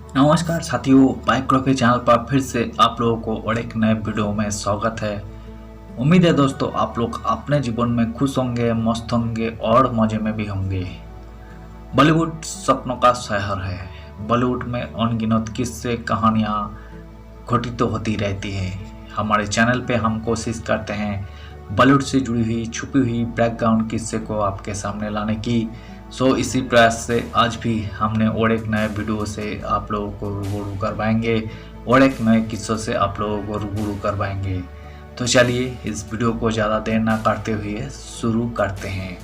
नमस्कार साथियों, बाइक के चैनल पर फिर से आप लोगों को और एक नए वीडियो में स्वागत है। उम्मीद है दोस्तों आप लोग अपने जीवन में खुश होंगे, मस्त होंगे और मजे में भी होंगे। बॉलीवुड सपनों का शहर है। बॉलीवुड में अनगिनत किस्से कहानियाँ घटित तो होती रहती है। हमारे चैनल पे हम कोशिश करते हैं बॉलीवुड से जुड़ी हुई छुपी हुई बैकग्राउंड किस्से को आपके सामने लाने की। इसी प्रयास से आज भी हमने और एक नए वीडियो से आप लोगों को रूबरू करवाएंगे और एक नए किस्सों से आप लोगों को रूबरू करवाएंगे। तो चलिए इस वीडियो को ज़्यादा देर ना करते हुए शुरू करते हैं।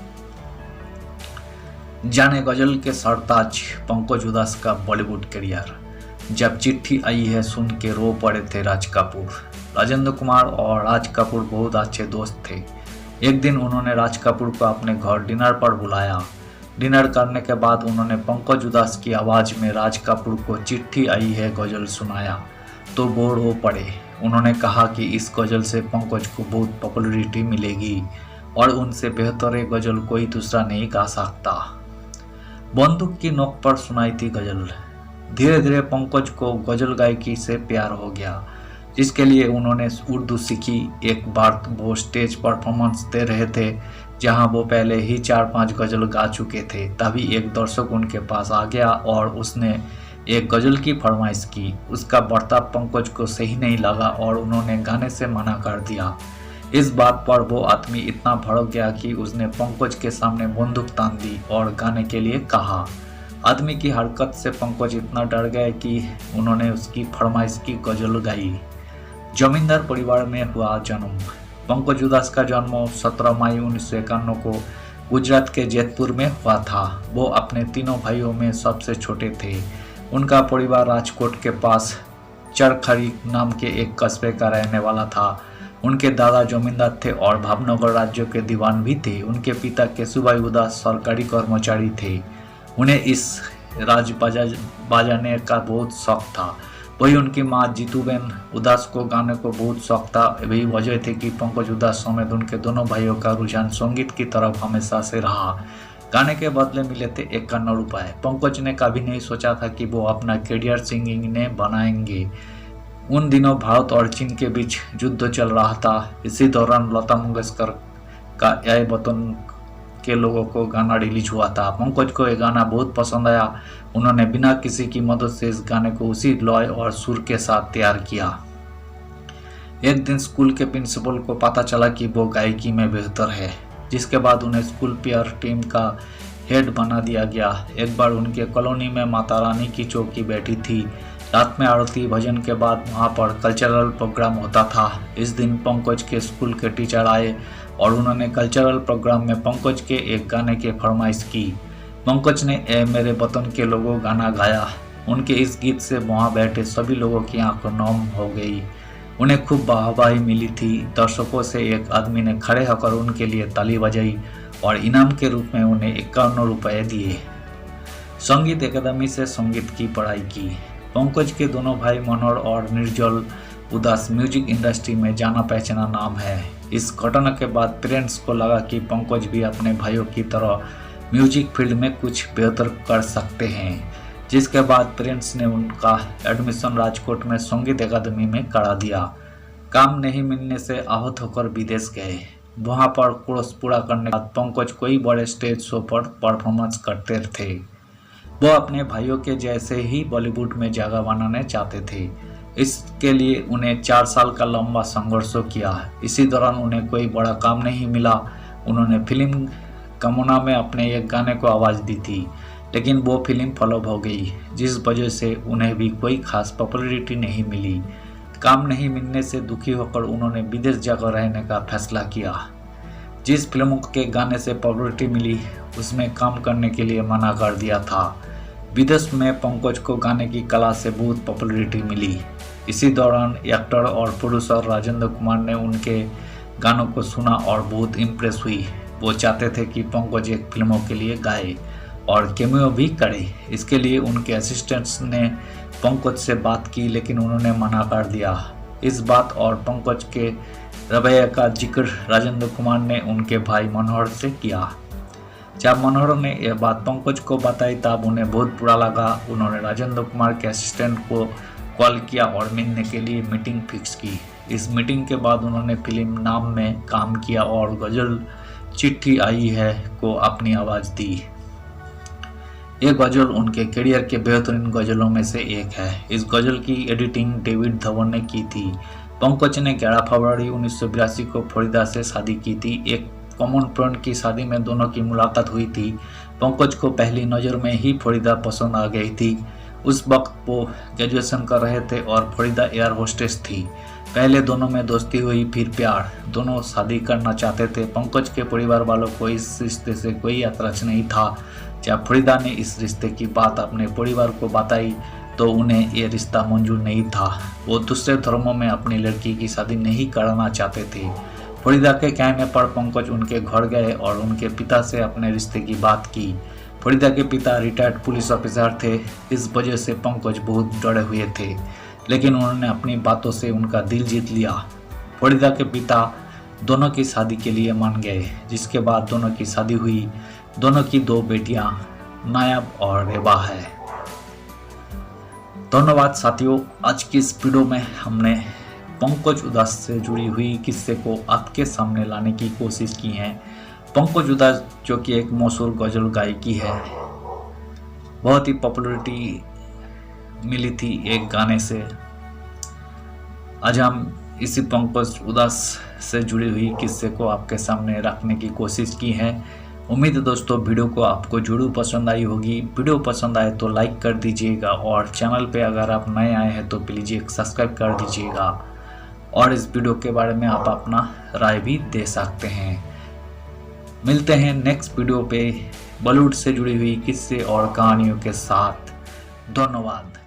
जाने गजल के सरताज पंकज उदास का बॉलीवुड करियर। जब चिट्ठी आई है सुन के रो पड़े थे राज कपूर। राजेंद्र कुमार और राज कपूर बहुत अच्छे दोस्त थे। एक दिन उन्होंने राज कपूर को अपने घर डिनर पर बुलाया। डिनर करने के बाद उन्होंने पंकज उदास की आवाज़ में राज कपूर को चिट्ठी आई है गज़ल सुनाया तो वो रो पड़े। उन्होंने कहा कि इस गज़ल से पंकज को बहुत पॉपुलैरिटी मिलेगी और उनसे बेहतर ये गज़ल कोई दूसरा नहीं गा सकता। बंदूक की नोक पर सुनाई थी गज़ल। धीरे धीरे पंकज को गज़ल गायकी से प्यार हो गया, जिसके लिए उन्होंने उर्दू सीखी। एक बार वो स्टेज परफॉर्मेंस दे रहे थे जहां वो पहले ही 4-5 गज़ल गा चुके थे। तभी एक दर्शक उनके पास आ गया और उसने एक गज़ल की फरमाइश की। उसका बर्ताव पंकज को सही नहीं लगा और उन्होंने गाने से मना कर दिया। इस बात पर वो आदमी इतना भड़क गया कि उसने पंकज के सामने बंदूक तान दी और गाने के लिए कहा। आदमी की हरकत से पंकज इतना डर गए कि उन्होंने उसकी फरमाइश की गज़ल गाई। जमींदार परिवार में हुआ जन्म। पंकज उदास का जन्म 17 मई 1951 को गुजरात के जैतपुर में हुआ था। वो अपने तीनों भाइयों में सबसे छोटे थे। उनका परिवार राजकोट के पास चरखरी नाम के एक कस्बे का रहने वाला था। उनके दादा जमींदार थे और भावनगर राज्य के दीवान भी थे। उनके पिता केशुभाई उदास सरकारी कर्मचारी थे। उन्हें इस राज बजाने का बहुत शौक था। वही उनकी माँ जीतूबेन उदास को गाने को बहुत शौक था। वही वजह थी कि पंकज उदास समेत उनके दोनों भाइयों का रुझान संगीत की तरफ हमेशा से रहा। गाने के बदले मिले थे 51 रुपए। पंकज ने कभी नहीं सोचा था कि वो अपना करियर सिंगिंग में बनाएंगे। उन दिनों भारत और चीन के बीच युद्ध चल रहा था। इसी दौरान लता मंगेशकर का आए वतन के लोगों को गाना रिलीज हुआ था। पंकज को ये गाना बहुत पसंद आया। उन्होंने बिना किसी की मदद से इस गाने को उसी लय और सुर के साथ तैयार किया। एक दिन स्कूल के प्रिंसिपल को पता चला कि वो गायकी में बेहतर है, जिसके बाद उन्हें स्कूल पेयर टीम का हेड बना दिया गया। एक बार उनके कॉलोनी में माता रानी की चौकी बैठी थी। रात में आरती भजन के बाद वहाँ पर कल्चरल प्रोग्राम होता था। इस दिन पंकज के स्कूल के टीचर आए और उन्होंने कल्चरल प्रोग्राम में पंकज के एक गाने की फरमाइश की। पंकज ने ए मेरे वतन के लोगों गाना गाया। उनके इस गीत से वहाँ बैठे सभी लोगों की आंखें नम हो गई। उन्हें खूब वाहवाही मिली थी। दर्शकों से एक आदमी ने खड़े होकर उनके लिए ताली बजाई और इनाम के रूप में उन्हें 51 रुपये दिए। संगीत अकादमी से संगीत की पढ़ाई की। पंकज के दोनों भाई मनोहर और निर्जल उदास म्यूजिक इंडस्ट्री में जाना पहचाना नाम है। इस घटना के बाद पेरेंट्स को लगा कि पंकज भी अपने भाइयों की तरह म्यूजिक फील्ड में कुछ बेहतर कर सकते हैं, जिसके बाद पेरेंट्स ने उनका एडमिशन राजकोट में संगीत अकादमी में करा दिया। काम नहीं मिलने से आहत होकर विदेश गए। वहाँ पर कोर्स पूरा करने के बाद पंकज कोई बड़े स्टेज शो पर परफॉर्मेंस करते थे। वो अपने भाइयों के जैसे ही बॉलीवुड में जगह बनाना चाहते थे। इसके लिए उन्हें 4 साल का लंबा संघर्ष किया। इसी दौरान उन्हें कोई बड़ा काम नहीं मिला। उन्होंने फिल्म कमोना में अपने एक गाने को आवाज़ दी थी, लेकिन वो फिल्म फ्लॉप हो गई, जिस वजह से उन्हें भी कोई खास पॉपुलैरिटी नहीं मिली। काम नहीं मिलने से दुखी होकर उन्होंने विदेश जाकर रहने का फैसला किया। जिस फिल्म के गाने से पॉपुलैरिटी मिली उसमें काम करने के लिए मना कर दिया था। विदेश में पंकज को गाने की कला से बहुत पॉपुलैरिटी मिली। इसी दौरान एक्टर और प्रोड्यूसर राजेंद्र कुमार ने उनके गानों को सुना और बहुत इम्प्रेस हुई। वो चाहते थे कि पंकज एक फिल्मों के लिए गाए और कैमियो भी करे। इसके लिए उनके असिस्टेंट्स ने पंकज से बात की, लेकिन उन्होंने मना कर दिया। इस बात और पंकज के रवैये का जिक्र राजेंद्र कुमार ने उनके भाई मनोहर से किया। जब मनोहर ने यह बात पंकज को बताई तब उन्हें बहुत बुरा लगा। उन्होंने राजेंद्र कुमार के असिस्टेंट को कॉल किया और मिलने के लिए मीटिंग फिक्स की। इस मीटिंग के बाद उन्होंने फिल्म नाम में काम किया और गजल चिट्ठी आई है को अपनी आवाज़ दी। ये गजल उनके करियर के बेहतरीन गजलों में से एक है। इस गजल की एडिटिंग डेविड धवन ने की थी। पंकज ने 11 फरवरी 1982 को फरीदा से शादी की थी। एक कॉमन फ्रेंड की शादी में दोनों की मुलाकात हुई थी। पंकज को पहली नज़र में ही फरीदा पसंद आ गई थी। उस वक्त वो ग्रेजुएशन कर रहे थे और फरीदा एयर होस्टेस थी। पहले दोनों में दोस्ती हुई, फिर प्यार। दोनों शादी करना चाहते थे। पंकज के परिवार वालों को इस रिश्ते से कोई ऐतराज नहीं था। जब फरीदा ने इस रिश्ते की बात अपने परिवार को बताई तो उन्हें ये रिश्ता मंजूर नहीं था। वो दूसरे धर्मों में अपनी लड़की की शादी नहीं कराना चाहते थे। फरीदा के कहने पर पंकज उनके घर गए और उनके पिता से अपने रिश्ते की बात की। फरीदा के पिता रिटायर्ड पुलिस ऑफिसर थे। इस वजह से पंकज बहुत डरे हुए थे, लेकिन उन्होंने अपनी बातों से उनका दिल जीत लिया। फरीदा के पिता दोनों की शादी के लिए मान गए, जिसके बाद दोनों की शादी हुई। दोनों की 2 बेटियां नायाब और रेबा है। धन्यवाद साथियों। आज की इस वीडियो में हमने पंकज उधास से जुड़ी हुई किस्से को आपके सामने लाने की कोशिश की है। पंकज उधास जो कि एक मशहूर गजल गायकी है, बहुत ही पॉपुलैरिटी मिली थी एक गाने से। आज हम इसी पंकज उधास से जुड़ी हुई किस्से को आपके सामने रखने की कोशिश की है। उम्मीद है दोस्तों वीडियो को आपको जरूर पसंद आई होगी। वीडियो पसंद आए तो लाइक कर दीजिएगा और चैनल पे अगर आप नए आए हैं तो प्लीज़ एक सब्सक्राइब कर दीजिएगा और इस वीडियो के बारे में आप अपना राय भी दे सकते हैं। मिलते हैं नेक्स्ट वीडियो पे बॉलीवुड से जुड़ी हुई किस्से और कहानियों के साथ। धन्यवाद।